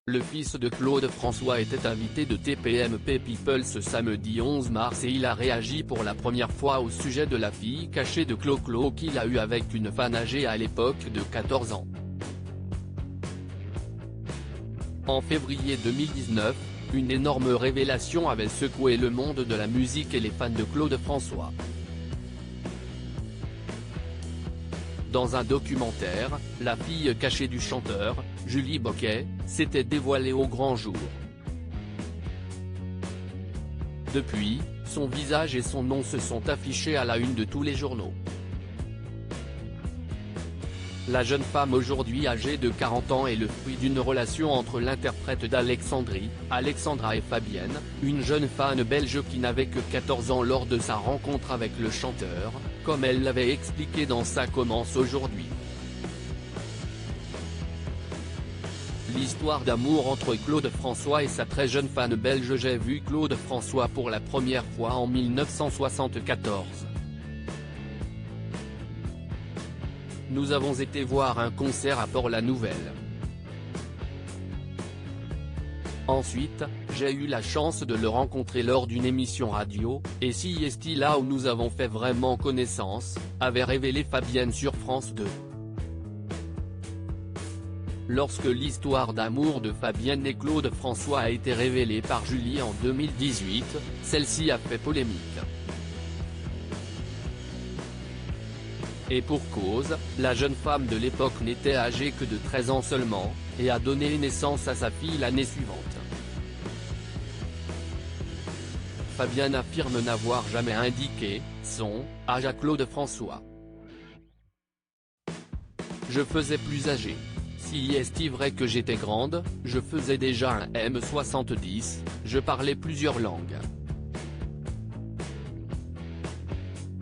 Le fils de Claude François était invité de TPMP People ce samedi 11 mars et il a réagi pour la première fois au sujet de la fille cachée de Clo-Clo qu'il a eue avec une fan âgée à l'époque de 14 ans. En février 2019, une énorme révélation avait secoué le monde de la musique et les fans de Claude François. Dans un documentaire, la fille cachée du chanteur, Julie Boquet, s'était dévoilée au grand jour. Depuis, son visage et son nom se sont affichés à la une de tous les journaux. La jeune femme aujourd'hui âgée de 40 ans est le fruit d'une relation entre l'interprète d'Alexandrie, Alexandra et Fabienne, une jeune fan belge qui n'avait que 14 ans lors de sa rencontre avec le chanteur, comme elle l'avait expliqué dans Ça commence aujourd'hui. L'histoire d'amour entre Claude François et sa très jeune fan belge. J'ai vu Claude François pour la première fois en 1974. Nous avons été voir un concert à Port-la-Nouvelle. Ensuite, j'ai eu la chance de le rencontrer lors d'une émission radio, et CIST là où nous avons fait vraiment connaissance, avait révélé Fabienne sur France 2. Lorsque l'histoire d'amour de Fabienne et Claude François a été révélée par Julie en 2018, celle-ci a fait polémique. Et pour cause, la jeune femme de l'époque n'était âgée que de 13 ans seulement, et a donné naissance à sa fille l'année suivante. Fabienne affirme n'avoir jamais indiqué son âge à Claude François. Je faisais plus âgé. Si est vrai que j'étais grande, je faisais déjà un M70, je parlais plusieurs langues.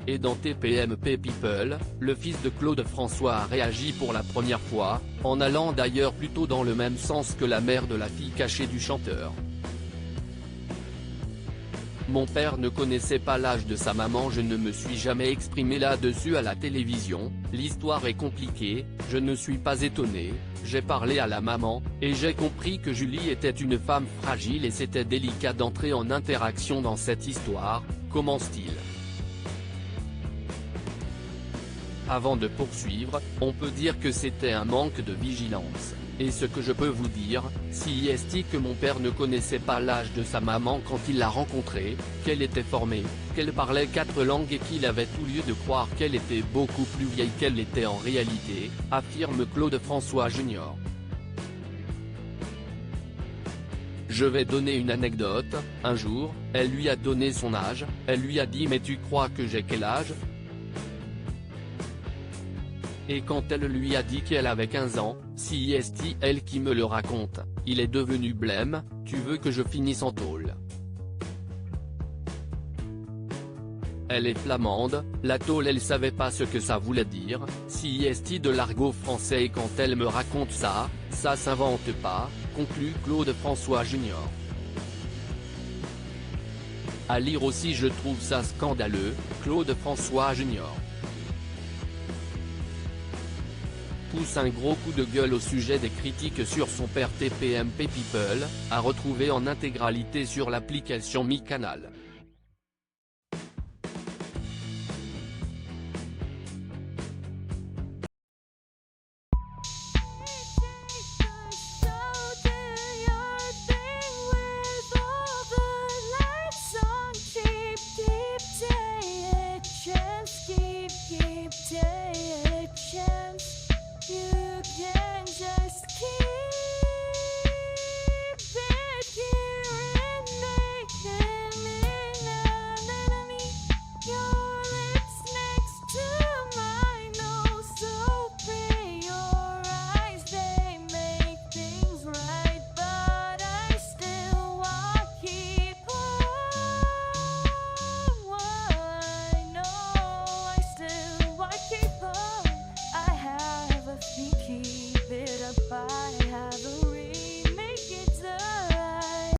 Et dans TPMP People, le fils de Claude François a réagi pour la première fois, en allant d'ailleurs plutôt dans le même sens que la mère de la fille cachée du chanteur. Mon père ne connaissait pas l'âge de sa maman. Je ne me suis jamais exprimé là-dessus à la télévision, l'histoire est compliquée, je ne suis pas étonné, j'ai parlé à la maman, et j'ai compris que Julie était une femme fragile et c'était délicat d'entrer en interaction dans cette histoire, commence-t-il. Avant de poursuivre, on peut dire que c'était un manque de vigilance, et ce que je peux vous dire, si est que mon père ne connaissait pas l'âge de sa maman quand il l'a rencontrée, qu'elle était formée, qu'elle parlait 4 langues et qu'il avait tout lieu de croire qu'elle était beaucoup plus vieille qu'elle l'était en réalité, affirme Claude François Jr. Je vais donner une anecdote, un jour, elle lui a donné son âge, elle lui a dit « Mais tu crois que j'ai quel âge ?» Et quand elle lui a dit qu'elle avait 15 ans, si est elle qui me le raconte, il est devenu blême, tu veux que je finisse en tôle. Elle est flamande, la tôle elle savait pas ce que ça voulait dire, si est de l'argot français et quand elle me raconte ça, ça s'invente pas, conclut Claude François Jr. À lire aussi je trouve ça scandaleux, Claude François Jr. pousse un gros coup de gueule au sujet des critiques sur son père. TPMP People, à retrouver en intégralité sur l'application Mi Canal.